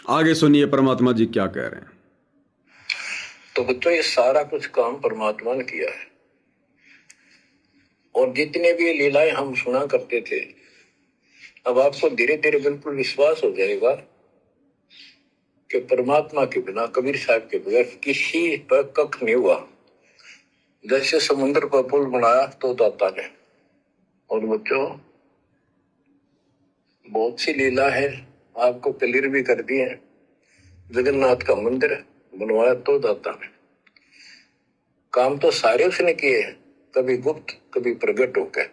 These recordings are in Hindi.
आगे सुनिए परमात्मा जी क्या कह रहे हैं। तो बच्चों ये सारा कुछ काम परमात्मा ने किया है। और जितने भी लीलाएं हम सुना करते थे, अब आपको धीरे धीरे बिल्कुल विश्वास हो जाएगा कि परमात्मा के बिना, कबीर साहब के बगैर किसी पर कख नहीं हुआ। जैसे समुद्र पर पुल बनाया तो दाता ने, और बच्चों बहुत सी लीला है, आपको क्लियर भी कर दी है। जगन्नाथ का मंदिर बनवाया तो दाता ने। काम तो सारे उसने किए हैं, कभी गुप्त कभी प्रकट होकर।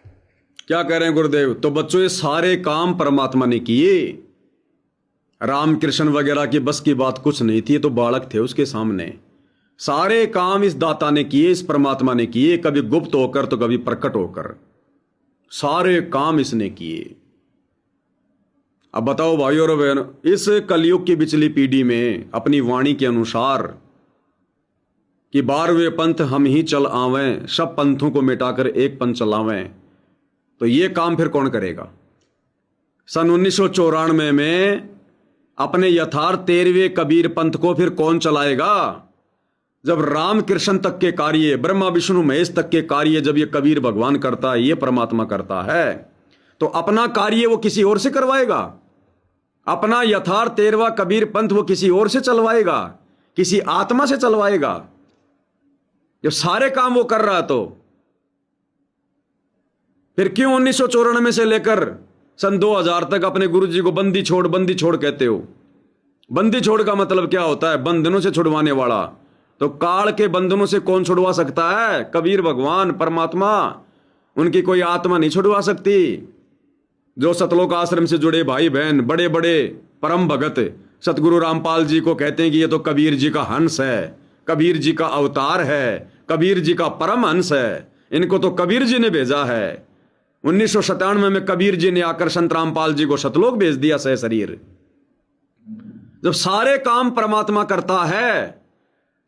क्या कह रहे हैं गुरुदेव? तो बच्चों ये सारे काम परमात्मा ने किए। रामकृष्ण वगैरह की बस की बात कुछ नहीं थी, ये तो बालक थे उसके सामने। सारे काम इस दाता ने किए, इस परमात्मा ने किए, कभी गुप्त होकर तो कभी प्रकट होकर। सारे काम इसने किए। अब बताओ भाई और बहनों, इस कलयुग की पिछली पीढ़ी में अपनी वाणी के अनुसार कि 12वें पंथ हम ही चल आवें, सब पंथों को मिटाकर एक पंथ चलावें, तो ये काम फिर कौन करेगा? सन 1994 में अपने यथार्थ 13वें कबीर पंथ को फिर कौन चलाएगा? जब रामकृष्ण तक के कार्य, ब्रह्मा विष्णु महेश तक के कार्य जब ये कबीर भगवान करता है, ये परमात्मा करता है, तो अपना कार्य वो किसी और से करवाएगा? अपना यथार्थ 13वां कबीर पंथ वो किसी और से चलवाएगा, किसी आत्मा से चलवाएगा? जब सारे काम वो कर रहा, तो फिर क्यों 1994 से लेकर सन 2000 तक अपने गुरु जी को बंदी छोड़ कहते हो? बंदी छोड़ का मतलब क्या होता है? बंधनों से छुड़वाने वाला। तो काल के बंधनों से कौन छुड़वा सकता है? कबीर भगवान, परमात्मा। उनकी कोई आत्मा नहीं छुड़वा सकती। जो सतलोक आश्रम से जुड़े भाई बहन, बड़े बड़े परम भगत सतगुरु रामपाल जी को कहते हैं कि ये तो कबीर जी का हंस है, कबीर जी का अवतार है, कबीर जी का परम हंस है, इनको तो कबीर जी ने भेजा है। 1997 में कबीर जी ने आकर संत रामपाल जी को सतलोक भेज दिया सह शरीर। जब सारे काम परमात्मा करता है,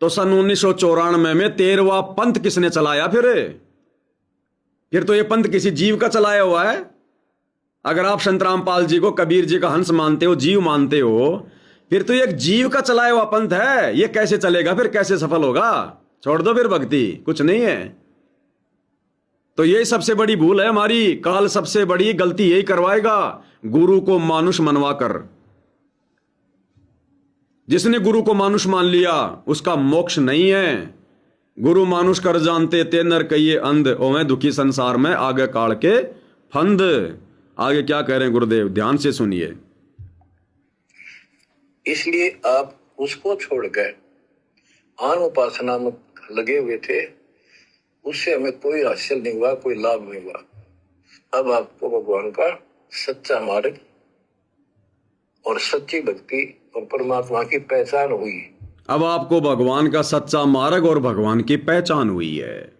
तो सन 1994 में 13वां पंथ किसने चलाया? फिर तो यह पंथ किसी जीव का चलाया हुआ है। अगर आप संत रामपाल जी को कबीर जी का हंस मानते हो, जीव मानते हो, फिर तो एक जीव का चलाया हुआ पंथ है। ये कैसे चलेगा? फिर कैसे सफल होगा? छोड़ दो फिर भक्ति, कुछ नहीं है। तो यही सबसे बड़ी भूल है हमारी। काल सबसे बड़ी गलती यही करवाएगा, गुरु को मानुष मनवाकर। जिसने गुरु को मानुष मान लिया उसका मोक्ष नहीं है। गुरु मानुष कर जानते ते नर कहिए अंध, ओवें दुखी संसार में आगे काल के फंद। आगे क्या कह रहे हैं गुरुदेव, ध्यान से सुनिए। इसलिए आप उसको छोड़कर आन उपासना में लगे हुए थे, उससे हमें कोई हासिल नहीं हुआ, कोई लाभ नहीं हुआ। अब आपको भगवान का सच्चा मार्ग और सच्ची भक्ति और परमात्मा की पहचान हुई। अब आपको भगवान का सच्चा मार्ग और भगवान की पहचान हुई है।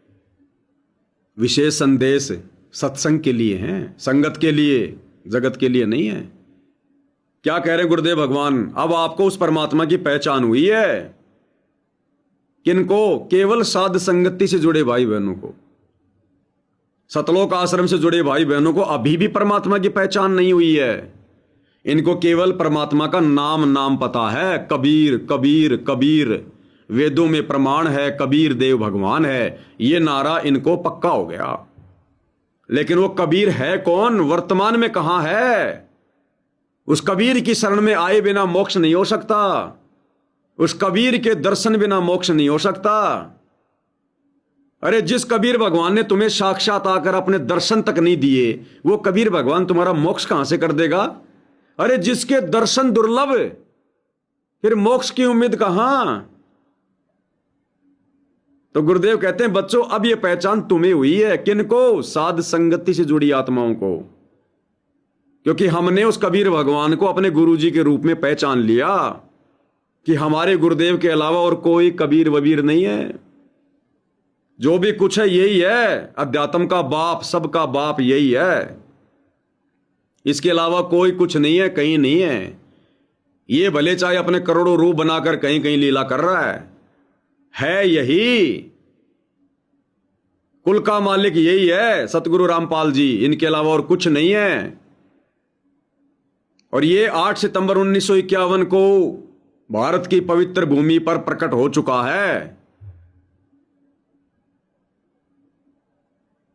विशेष संदेश सत्संग के लिए हैं, संगत के लिए, जगत के लिए नहीं है। क्या कह रहे हैं गुरुदेव भगवान? अब आपको उस परमात्मा की पहचान हुई है। किनको? केवल साध संगति से जुड़े भाई बहनों को, सतलोक आश्रम से जुड़े भाई बहनों को अभी भी परमात्मा की पहचान नहीं हुई है। इनको केवल परमात्मा का नाम पता है, कबीर कबीर कबीर, वेदों में प्रमाण है कबीर देव भगवान है, ये नारा इनको पक्का हो गया। लेकिन वो कबीर है कौन? वर्तमान में कहां है? उस कबीर की शरण में आए बिना मोक्ष नहीं हो सकता। उस कबीर के दर्शन बिना मोक्ष नहीं हो सकता। अरे जिस कबीर भगवान ने तुम्हें साक्षात आकर अपने दर्शन तक नहीं दिए, वो कबीर भगवान तुम्हारा मोक्ष कहां से कर देगा? अरे जिसके दर्शन दुर्लभ, फिर मोक्ष की उम्मीद कहां? तो गुरुदेव कहते हैं बच्चों, अब यह पहचान तुम्हें हुई है। किनको? साध संगति से जुड़ी आत्माओं को। क्योंकि हमने उस कबीर भगवान को अपने गुरुजी के रूप में पहचान लिया कि हमारे गुरुदेव के अलावा और कोई कबीर वबीर नहीं है। जो भी कुछ है यही है, अध्यात्म का बाप, सबका बाप यही है। इसके अलावा कोई कुछ नहीं है, कहीं नहीं है। ये भले चाहे अपने करोड़ों रूप बनाकर कहीं कहीं लीला कर रहा है यही। कुल का मालिक यही है, सतगुरु रामपाल जी, इनके अलावा और कुछ नहीं है। और ये 8 सितंबर 1951 को भारत की पवित्र भूमि पर प्रकट हो चुका है।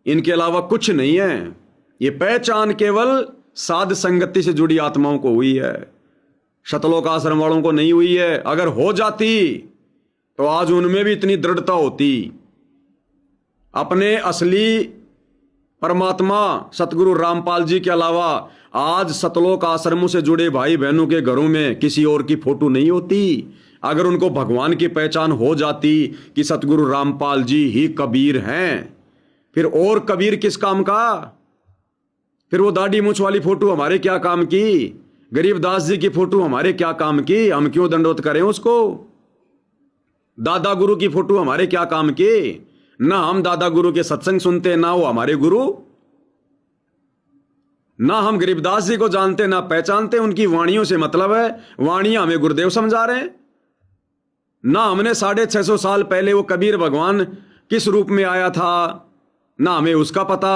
इनके अलावा कुछ नहीं है। ये पहचान केवल साध संगति से जुड़ी आत्माओं को हुई है, शतलोक आश्रम वालों को नहीं हुई है। अगर हो जाती तो आज उनमें भी इतनी दृढ़ता होती। अपने असली परमात्मा सतगुरु रामपाल जी के अलावा आज सतलोक आश्रमों से जुड़े भाई बहनों के घरों में किसी और की फोटो नहीं होती। अगर उनको भगवान की पहचान हो जाती कि सतगुरु रामपाल जी ही कबीर हैं, फिर और कबीर किस काम का? फिर वो दाढ़ी मूछ वाली फोटो हमारे क्या काम की? गरीबदास जी की फोटो हमारे क्या काम की? हम क्यों दंडवत करें उसको? दादा गुरु की फोटो हमारे क्या काम की? ना हम दादा गुरु के सत्संग सुनते, ना वो हमारे गुरु। ना हम गरीबदास जी को जानते ना पहचानते। उनकी वाणियों से मतलब है, वाणियां हमें गुरुदेव समझा रहे हैं। ना हमने 650 साल पहले वो कबीर भगवान किस रूप में आया था, ना हमें उसका पता,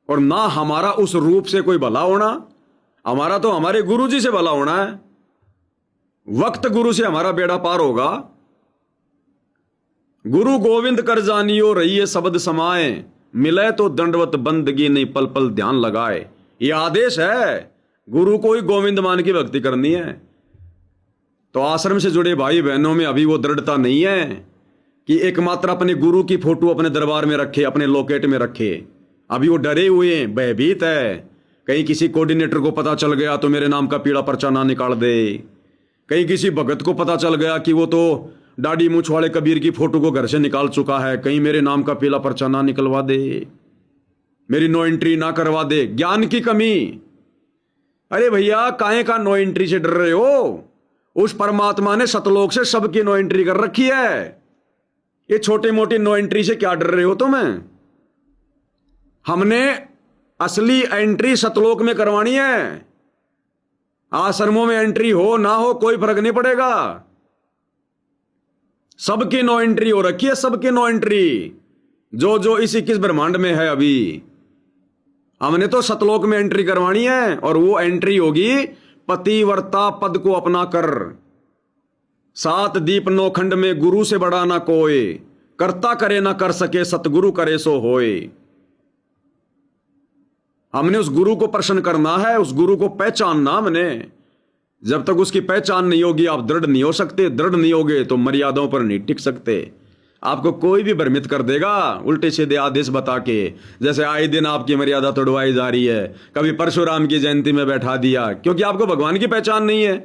और ना हमारा उस रूप से कोई भला होना। हमारा तो हमारे गुरु जी से भला होना है। वक्त गुरु से हमारा बेड़ा पार होगा। गुरु गोविंद कर जानियो रहिए शब्द समाए, मिले तो दंडवत बंदगी नहीं पल पल ध्यान लगाए। ये आदेश है, गुरु को ही गोविंद मान की भक्ति करनी है। तो आश्रम से जुड़े भाई बहनों में अभी वो दृढ़ता नहीं है कि एकमात्र अपने गुरु की फोटो अपने दरबार में रखे, अपने लॉकेट में रखे। अभी वो डरे हुए हैं, भयभीत है। कहीं किसी कोऑर्डिनेटर को पता चल गया तो मेरे नाम का पीला पर्चा ना निकाल दे। कहीं किसी भगत को पता चल गया कि वो तो दाढ़ी मूछ वाले कबीर की फोटो को घर से निकाल चुका है, कहीं मेरे नाम का पीला पर्चा ना निकलवा दे, मेरी नो एंट्री ना करवा दे। ज्ञान की कमी। अरे भैया, काहे का नो एंट्री से डर रहे हो? उस परमात्मा ने सतलोक से सबकी नो एंट्री कर रखी है। ये छोटी मोटी नो एंट्री से क्या डर रहे हो तुम? हमने असली एंट्री सतलोक में करवानी है। आश्रमों में एंट्री हो ना हो कोई फर्क नहीं पड़ेगा। सबकी नो एंट्री हो रखी है, सबकी नो एंट्री। जो जो इस 21 ब्रह्मांड में है, अभी हमने तो सतलोक में एंट्री करवानी है। और वो एंट्री होगी पतिव्रता पद को अपना कर। 7 दीप 9 खंड में गुरु से बड़ा ना कोई, करता करे ना कर सके सतगुरु करे सो होए। हमने उस गुरु को प्रसन्न करना है, उस गुरु को पहचानना हमने। जब तक उसकी पहचान नहीं होगी आप दृढ़ नहीं हो सकते। दृढ़ नहीं होगे तो मर्यादाओं पर नहीं टिक सकते। आपको कोई भी भ्रमित कर देगा उल्टे सीधे आदेश बता के। जैसे आए दिन आपकी मर्यादा तोड़वाई जा रही है। कभी परशुराम की जयंती में बैठा दिया, क्योंकि आपको भगवान की पहचान नहीं है।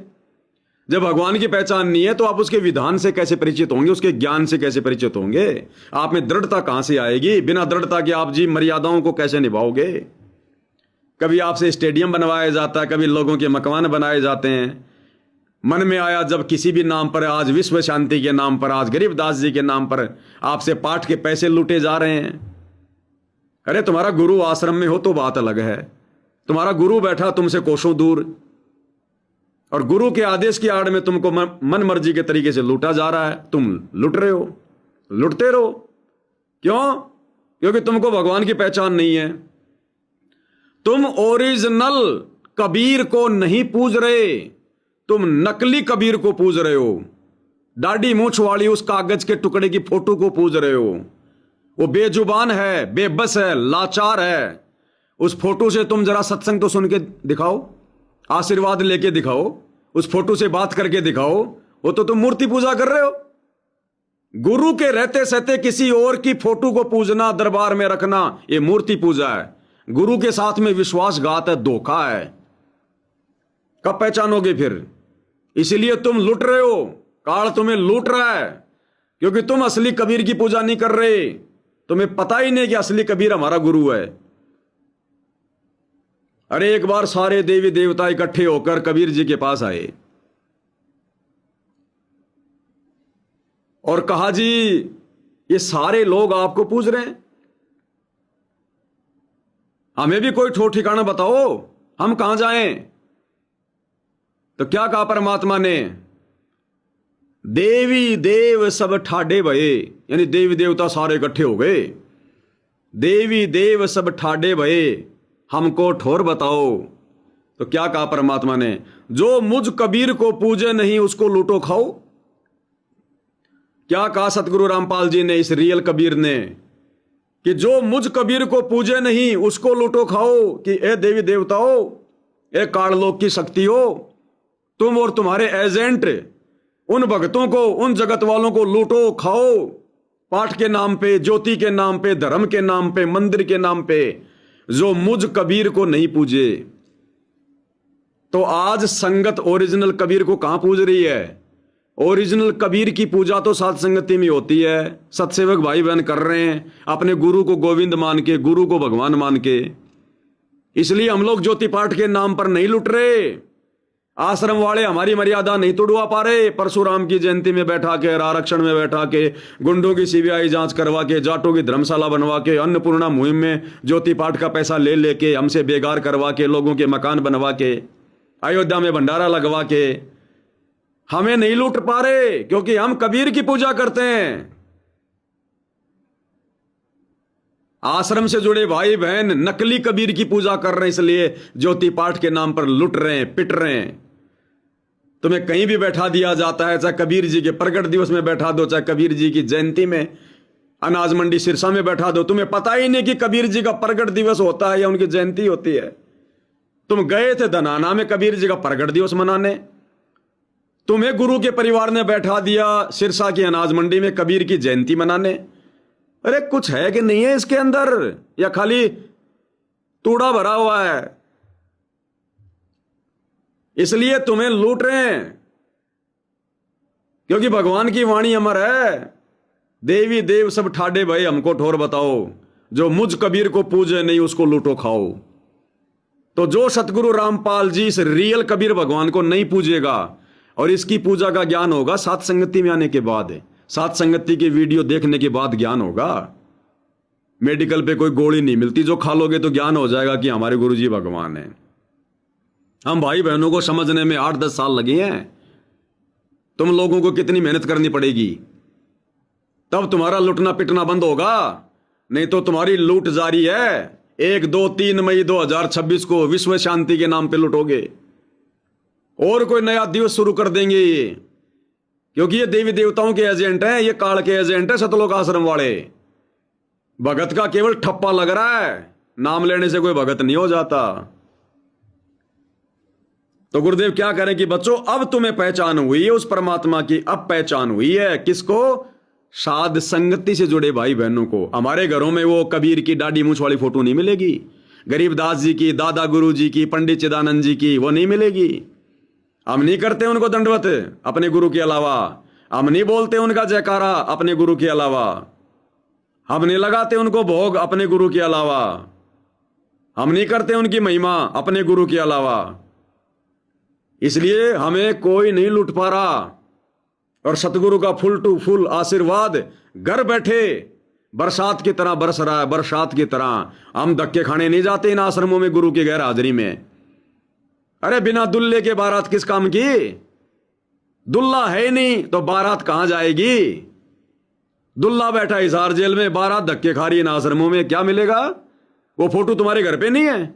जब भगवान की पहचान नहीं है तो आप उसके विधान से कैसे परिचित होंगे, उसके ज्ञान से कैसे परिचित होंगे? आप में दृढ़ता कहां से आएगी? बिना दृढ़ता के आप जी मर्यादाओं को कैसे निभाओगे? कभी आपसे स्टेडियम बनवाया जाता है, कभी लोगों के मकान बनाए जाते हैं। मन में आया जब किसी भी नाम पर, आज विश्व शांति के नाम पर, आज गरीबदास जी के नाम पर आपसे पाठ के पैसे लूटे जा रहे हैं। अरे तुम्हारा गुरु आश्रम में हो तो बात अलग है। तुम्हारा गुरु बैठा तुमसे कोसों दूर, और गुरु के आदेश की आड़ में तुमको मन मर्जी के तरीके से लूटा जा रहा है। तुम लुट रहे हो, लुटते रहो। क्यों? क्योंकि तुमको भगवान की पहचान नहीं है। तुम ओरिजिनल कबीर को नहीं पूज रहे, तुम नकली कबीर को पूज रहे हो। दाढ़ी मूछ वाली उस कागज के टुकड़े की फोटो को पूज रहे हो। वो बेजुबान है, बेबस है, लाचार है। उस फोटो से तुम जरा सत्संग तो सुन के दिखाओ, आशीर्वाद लेके दिखाओ, उस फोटो से बात करके दिखाओ। वो तो तुम मूर्ति पूजा कर रहे हो। गुरु के रहते सहते किसी और की फोटो को पूजना, दरबार में रखना, ये मूर्ति पूजा है। गुरु के साथ में विश्वासघात है, धोखा है। कब पहचानोगे फिर? इसलिए तुम लुट रहे हो, काल तुम्हें लूट रहा है, क्योंकि तुम असली कबीर की पूजा नहीं कर रहे। तुम्हें पता ही नहीं कि असली कबीर हमारा गुरु है। अरे एक बार सारे देवी देवता इकट्ठे होकर कबीर जी के पास आए और कहा, जी ये सारे लोग आपको पूज रहे हैं, हमें भी कोई ठोर ठिकाना बताओ, हम कहां जाएं? तो क्या कहा परमात्मा ने? देवी देव सब ठाडे भये, यानी देवी देवता सारे इकट्ठे हो गए। देवी देव सब ठाडे भये, हमको ठोर बताओ। तो क्या कहा परमात्मा ने, जो मुझ कबीर को पूजे नहीं उसको लूटो खाओ। क्या कहा सतगुरु रामपाल जी ने, इस रियल कबीर ने, कि जो मुझ कबीर को पूजे नहीं उसको लूटो खाओ। कि ए देवी देवताओं, ए काललोक की शक्ति हो, तुम और तुम्हारे एजेंट उन भक्तों को, उन जगत वालों को लूटो खाओ, पाठ के नाम पे, ज्योति के नाम पे, धर्म के नाम पे, मंदिर के नाम पे, जो मुझ कबीर को नहीं पूजे। तो आज संगत ओरिजिनल कबीर को कहां पूज रही है? ओरिजिनल कबीर की पूजा तो साध संगति में होती है, सत्सेवक भाई बहन कर रहे हैं, अपने गुरु को गोविंद मान के, गुरु को भगवान मान के। इसलिए हम लोग ज्योति पाठ के नाम पर नहीं लुट रहे। आश्रम वाले हमारी मर्यादा नहीं तोड़वा पा रहे। परशुराम की जयंती में बैठा के, आरक्षण में बैठा के, गुंडों की सीबीआई जांच करवा के, जाटों की धर्मशाला बनवा के, अन्नपूर्णा मुहिम में ज्योति पाठ का पैसा ले लेके, हमसे बेगार करवा के, लोगों के मकान बनवा के, अयोध्या में भंडारा लगवा के हमें नहीं लूट पा रहे, क्योंकि हम कबीर की पूजा करते हैं। आश्रम से जुड़े भाई बहन नकली कबीर की पूजा कर रहे हैं, इसलिए ज्योति पाठ के नाम पर लुट रहे हैं, पिट रहे हैं। तुम्हें कहीं भी बैठा दिया जाता है, चाहे कबीर जी के प्रकट दिवस में बैठा दो, चाहे कबीर जी की जयंती में अनाज मंडी सिरसा में बैठा दो, तुम्हें पता ही नहीं कि कबीर जी का प्रकट दिवस होता है या उनकी जयंती होती है। तुम गए थे धनाना में कबीर जी का प्रकट दिवस मनाने, तुम्हें गुरु के परिवार ने बैठा दिया सिरसा की अनाज मंडी में कबीर की जयंती मनाने। अरे कुछ है कि नहीं है इसके अंदर, या खाली तूड़ा भरा हुआ है? इसलिए तुम्हें लूट रहे हैं, क्योंकि भगवान की वाणी अमर है, देवी देव सब ठाडे भाई हमको ठोर बताओ, जो मुझ कबीर को पूजे नहीं उसको लूटो खाओ। तो जो सतगुरु रामपाल जी इस रियल कबीर भगवान को नहीं पूजेगा, और इसकी पूजा का ज्ञान होगा सात संगति में आने के बाद, सात संगति की वीडियो देखने के बाद ज्ञान होगा। मेडिकल पे कोई गोली नहीं मिलती, जो खा लोगे तो ज्ञान हो जाएगा कि हमारे गुरुजी भगवान है। हम भाई बहनों को समझने में 8-10 साल लगे हैं। तुम लोगों को कितनी मेहनत करनी पड़ेगी, तब तुम्हारा लुटना पिटना बंद होगा। नहीं तो तुम्हारी लूट जारी है। 1, 2, 3 मई 2026 को विश्व शांति के नाम पे लुटोगे, और कोई नया दिवस शुरू कर देंगे ये, क्योंकि ये देवी देवताओं के एजेंट हैं, ये काल के एजेंट हैं सतलोक आश्रम वाले। भगत का केवल ठप्पा लग रहा है, नाम लेने से कोई भगत नहीं हो जाता। तो गुरुदेव क्या करें कि बच्चों, अब तुम्हें पहचान हुई है उस परमात्मा की, अब पहचान हुई है किसको? साध संगति से जुड़े भाई बहनों को। हमारे घरों में वो कबीर की दाढ़ी मूछ वाली फोटो नहीं मिलेगी, गरीबदास जी की, दादा गुरु जी की, पंडित चिदानंद जी की, वो नहीं मिलेगी। हम नहीं करते उनको दंडवत अपने गुरु के अलावा, हम नहीं बोलते उनका जयकारा अपने गुरु के अलावा, हम नहीं लगाते उनको भोग अपने गुरु के अलावा, हम नहीं करते उनकी महिमा अपने गुरु के अलावा। इसलिए हमें कोई नहीं लूट पा रहा, और सतगुरु का फुल टू फुल आशीर्वाद घर बैठे बरसात की तरह बरस रहा है, बरसात की तरह। हम धक्के खाने नहीं जाते इन आश्रमों में गुरु की गैर हाजिरी में। अरे बिना दुल्ले के बारात किस काम की? दुल्ला है नहीं तो बारात कहां जाएगी? दुल्ला बैठा हिसार जेल में, बारात धक्के खा रही है इन आश्रमों में, क्या मिलेगा? वो फोटो तुम्हारे घर पे नहीं है।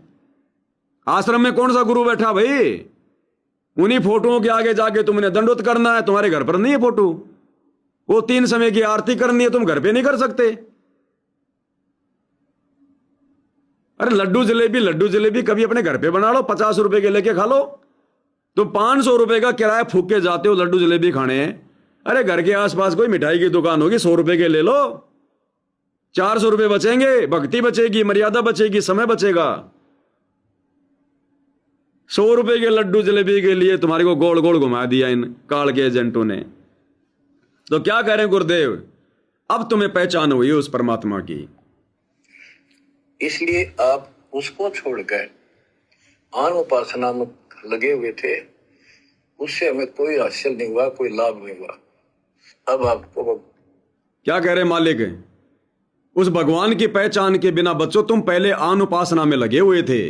आश्रम में कौन सा गुरु बैठा भाई? उन्हीं फोटोओं के आगे जाके तुमने दंडोत करना है, तुम्हारे घर पर नहीं है फोटो। वो 3 समय की आरती करनी है, तुम घर पे नहीं कर सकते। अरे लड्डू जलेबी कभी अपने घर पे बना लो, 50 रुपए के लेके खा लो। तो 500 रुपए का किराया फूक के जाते हो लड्डू जलेबी खाने। अरे घर के आसपास कोई मिठाई की दुकान होगी, 100 रुपए के ले लो, 400 रुपए बचेंगे, भक्ति बचेगी, मर्यादा बचेगी, समय बचेगा। 100 रुपए के लड्डू जलेबी के लिए तुम्हारे को गोल गोल घुमा दिया इन काल के एजेंटों ने। तो क्या कह रहे हैं गुरुदेव, अब तुम्हें पहचान हुई उस परमात्मा की, इसलिए आप उसको छोड़कर आन उपासना में लगे हुए थे, उससे हमें कोई हासिल नहीं हुआ, कोई लाभ नहीं हुआ। अब आपको क्या कह रहे मालिक, उस भगवान की पहचान के बिना बच्चों तुम पहले आन उपासना में लगे हुए थे।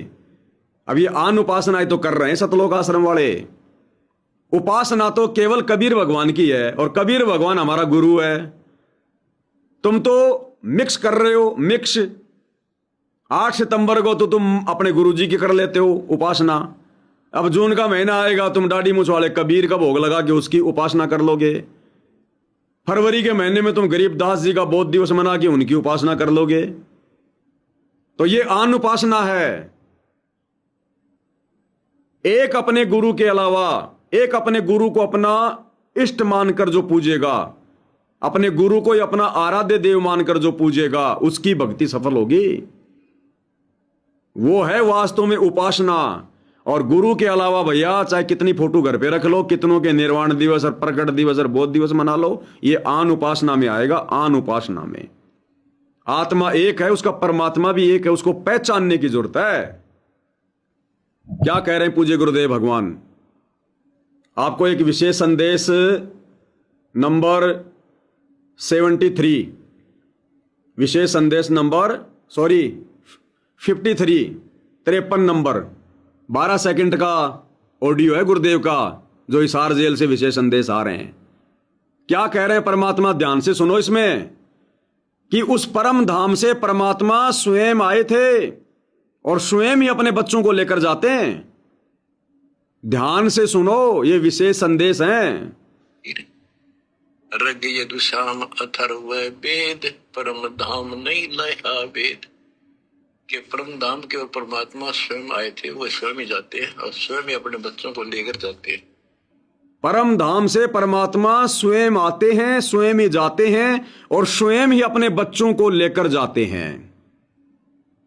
अब ये आन उपासनाएं तो कर रहे हैं सतलोक आश्रम वाले। उपासना तो केवल कबीर भगवान की है, और कबीर भगवान हमारा गुरु है। तुम तो मिक्स कर रहे हो, मिक्स। 8 सितंबर को तो तुम अपने गुरुजी की कर लेते हो उपासना, अब जून का महीना आएगा, तुम दाढ़ी मूछ वाले कबीर का भोग लगा के उसकी उपासना कर लोगे। फरवरी के महीने में तुम गरीबदास जी का बौद्ध दिवस मना के उनकी उपासना कर लोगे। तो ये अनुपासना है। एक अपने गुरु के अलावा, एक अपने गुरु को अपना इष्ट मानकर जो पूजेगा, अपने गुरु को अपना आराध्य देव मानकर जो पूजेगा, उसकी भक्ति सफल होगी। वो है वास्तव में उपासना। और गुरु के अलावा भैया चाहे कितनी फोटो घर पे रख लो, कितनों के निर्वाण दिवस और प्रकट दिवस और बोध दिवस मना लो, ये आन उपासना में आएगा। आन उपासना में आत्मा एक है, उसका परमात्मा भी एक है, उसको पहचानने की जरूरत है। क्या कह रहे हैं पूज्य गुरुदेव भगवान? आपको एक विशेष संदेश नंबर 73, विशेष संदेश नंबर 53 नंबर 12 सेकंड का ऑडियो है गुरुदेव का, जो हिसार जेल से विशेष संदेश आ रहे हैं। क्या कह रहे हैं परमात्मा? ध्यान से सुनो इसमें, कि उस परम धाम से परमात्मा स्वयं आए थे और स्वयं ही अपने बच्चों को लेकर जाते हैं। ध्यान से सुनो, ये विशेष संदेश हैं। रग यदुशाम अथर्व वेद, परम धाम नहीं लया वेद। कि परम धाम के और परमात्मा स्वयं आए थे, वो स्वयं ही जाते हैं और स्वयं ही अपने बच्चों को लेकर जाते हैं। परम धाम से परमात्मा स्वयं आते हैं, स्वयं ही जाते हैं और स्वयं ही अपने बच्चों को लेकर जाते हैं।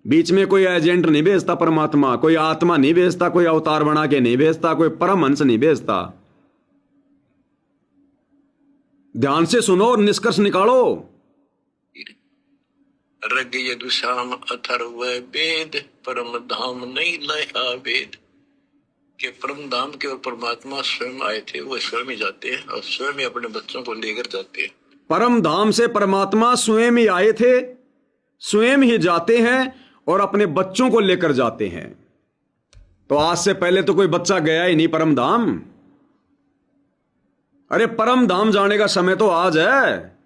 बीच में कोई एजेंट नहीं भेजता परमात्मा, कोई आत्मा नहीं भेजता, कोई अवतार बना के नहीं भेजता, कोई परमहंस नहीं भेजता। ध्यान से सुनो और निष्कर्ष निकालो। रग यदुशाम अथर्व वेद, परम धाम नहीं लया वेद। कि परम धाम के और परमात्मा स्वयं आए थे, वो स्वयं ही जाते हैं और स्वयं ही अपने बच्चों को लेकर जाते हैं। परम धाम से परमात्मा स्वयं ही आए थे, स्वयं ही जाते हैं और अपने बच्चों को लेकर जाते हैं। तो आज से पहले तो कोई बच्चा गया ही नहीं परम धाम। अरे परम धाम जाने का समय तो आज है।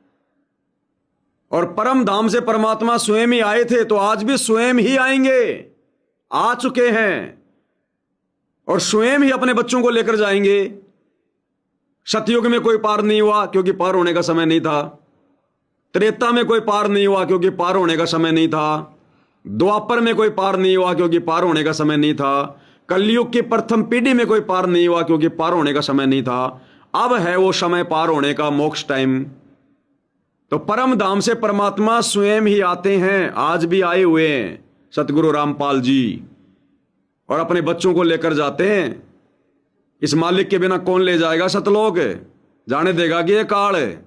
और परम धाम से परमात्मा स्वयं ही आए थे, तो आज भी स्वयं ही आएंगे, आ चुके हैं और स्वयं ही अपने बच्चों को लेकर जाएंगे। सतयुग में कोई पार नहीं हुआ क्योंकि पार होने का समय नहीं था। त्रेता में कोई पार नहीं हुआ क्योंकि पार होने का समय नहीं था। द्वापर में कोई पार नहीं हुआ क्योंकि पार होने का समय नहीं था। कलयुग की प्रथम पीढ़ी में कोई पार नहीं हुआ क्योंकि पार होने का समय नहीं था। अब है वो समय पार होने का, मोक्ष टाइम। तो परम धाम से परमात्मा स्वयं ही आते हैं, आज भी आए हुए हैं सतगुरु रामपाल जी, और अपने बच्चों को लेकर जाते हैं। इस मालिक के बिना कौन ले जाएगा सतलोक? जाने देगा कि ये काल है,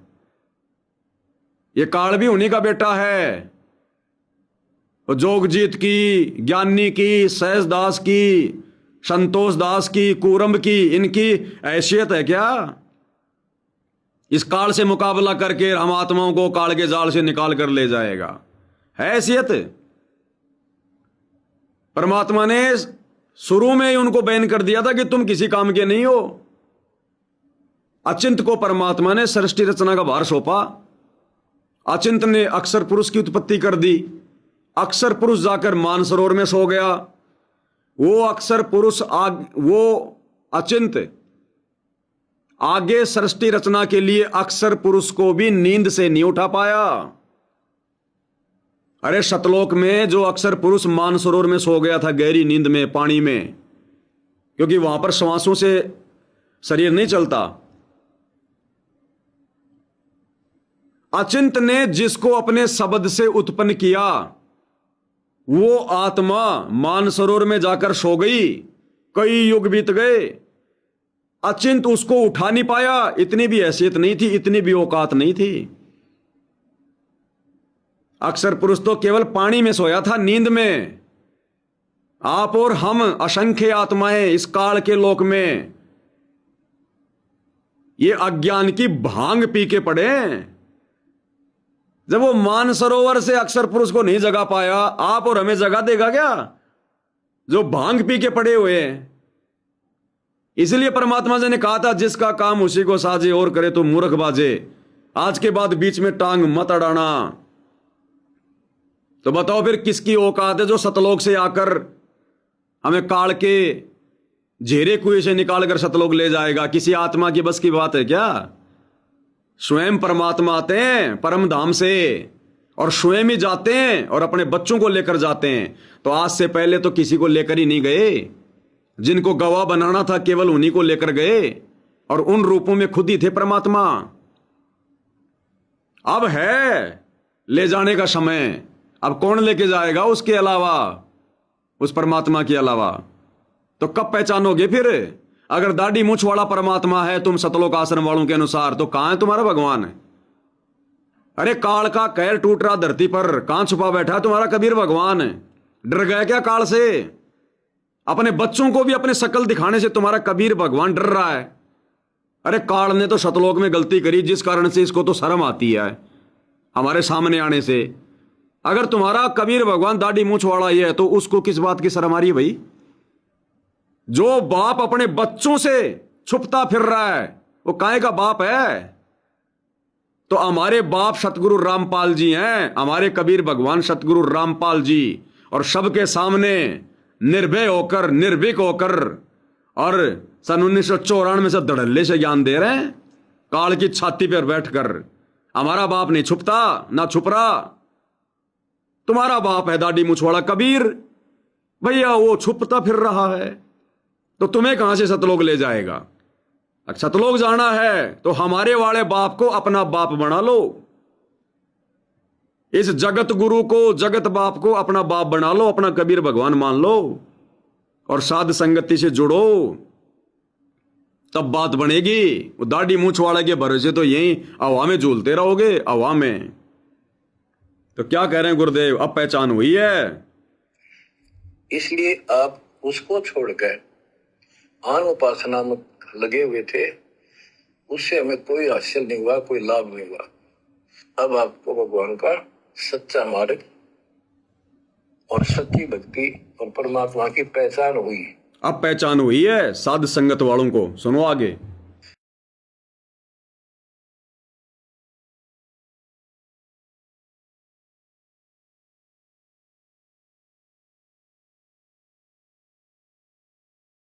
ये काल भी उन्हीं का बेटा है। जोगजीत की, ज्ञानी की, सहजदास की, संतोष दास की, कूरम की, इनकी हैसियत है क्या? इस काल से मुकाबला करके हम आत्माओं को काल के जाल से निकाल कर ले जाएगा? हैसियत? परमात्मा ने शुरू में ही उनको बैन कर दिया था कि तुम किसी काम के नहीं हो। अचिंत को परमात्मा ने सृष्टि रचना का भार सौंपा। अचिंत ने अक्षर पुरुष की उत्पत्ति कर दी। अक्षर पुरुष जाकर मानसरोवर में सो गया। वो अक्षर पुरुष वो अचिंत आगे सृष्टि रचना के लिए अक्षर पुरुष को भी नींद से नहीं उठा पाया। अरे सतलोक में जो अक्षर पुरुष मानसरोवर में सो गया था, गहरी नींद में, पानी में, क्योंकि वहां पर श्वासों से शरीर नहीं चलता। अचिंत ने जिसको अपने शब्द से उत्पन्न किया, वो आत्मा मानसरोवर में जाकर सो गई। कई युग बीत गए, अचिंत उसको उठा नहीं पाया। इतनी भी हैसियत नहीं थी, इतनी भी औकात नहीं थी। अक्षर पुरुष तो केवल पानी में सोया था, नींद में। आप और हम असंख्य आत्माएं इस काल के लोक में ये अज्ञान की भांग पी के पड़े। जब वो मानसरोवर से अक्षर पुरुष को नहीं जगा पाया, आप और हमें जगा देगा क्या जो भांग पी के पड़े हुए हैं? इसलिए परमात्मा जी ने कहा था, जिसका काम उसी को साजे और करे तो मूर्ख बाजे। आज के बाद बीच में टांग मत अड़ाना। तो बताओ फिर किसकी औकात है जो सतलोक से आकर हमें काल के झेरे कुएं से निकालकर सतलोक ले जाएगा किसी आत्मा की बस की बात है क्या? स्वयं परमात्मा आते हैं परम धाम से और स्वयं ही जाते हैं और अपने बच्चों को लेकर जाते हैं। तो आज से पहले तो किसी को लेकर ही नहीं गए। जिनको गवाह बनाना था केवल उन्हीं को लेकर गए और उन रूपों में खुद ही थे परमात्मा। अब है ले जाने का समय। अब कौन लेके जाएगा उसके अलावा, उस परमात्मा के अलावा? तो कब पहचानोगे फिर? अगर दाढ़ी मूछ वाला परमात्मा है तुम सतलोक आश्रम वालों के अनुसार, तो कहां है तुम्हारा भगवान? अरे काल का कहर टूट रहा धरती पर, कहां छुपा बैठा है तुम्हारा कबीर भगवान? डर गया क्या काल से? अपने बच्चों को भी अपने शकल दिखाने से तुम्हारा कबीर भगवान डर रहा है। अरे काल ने तो सतलोक में गलती करी जिस कारण से इसको तो शर्म आती है हमारे सामने आने से। अगर तुम्हारा कबीर भगवान दाढ़ी मूछ वाला ही है तो उसको किस बात की शर्म आ रही है भाई? जो बाप अपने बच्चों से छुपता फिर रहा है वो काहे का बाप है? तो हमारे बाप सतगुरु रामपाल जी हैं, हमारे कबीर भगवान सतगुरु रामपाल जी, और सबके सामने निर्भय होकर निर्भीक होकर और सन 1994 से धड़ल्ले से ज्ञान दे रहे हैं काल की छाती पर बैठकर। हमारा बाप नहीं छुपता ना छुप रहा, तुम्हारा बाप है दाढ़ी मुछवाड़ा कबीर भैया, वो छुपता फिर रहा है। तो तुम्हें कहां से सतलोक ले जाएगा? अगर सतलोक जाना है तो हमारे वाले बाप को अपना बाप बना लो, इस जगत गुरु को जगत बाप को अपना बाप बना लो, अपना कबीर भगवान मान लो और साध संगति से जुड़ो, तब बात बनेगी। वो दाढ़ी मूछ वाले के भरोसे तो यही हवा में झूलते रहोगे, हवा में। तो क्या कह रहे हैं गुरुदेव? अब पहचान हुई है, इसलिए आप उसको छोड़कर आन उपासना में लगे हुए थे, उससे हमें कोई हासिल नहीं हुआ, कोई लाभ नहीं हुआ। अब आपको भगवान का सच्चा मार्ग और सच्ची भक्ति और परमात्मा की पहचान हुई। अब पहचान हुई है साध संगत वालों को। सुनो आगे।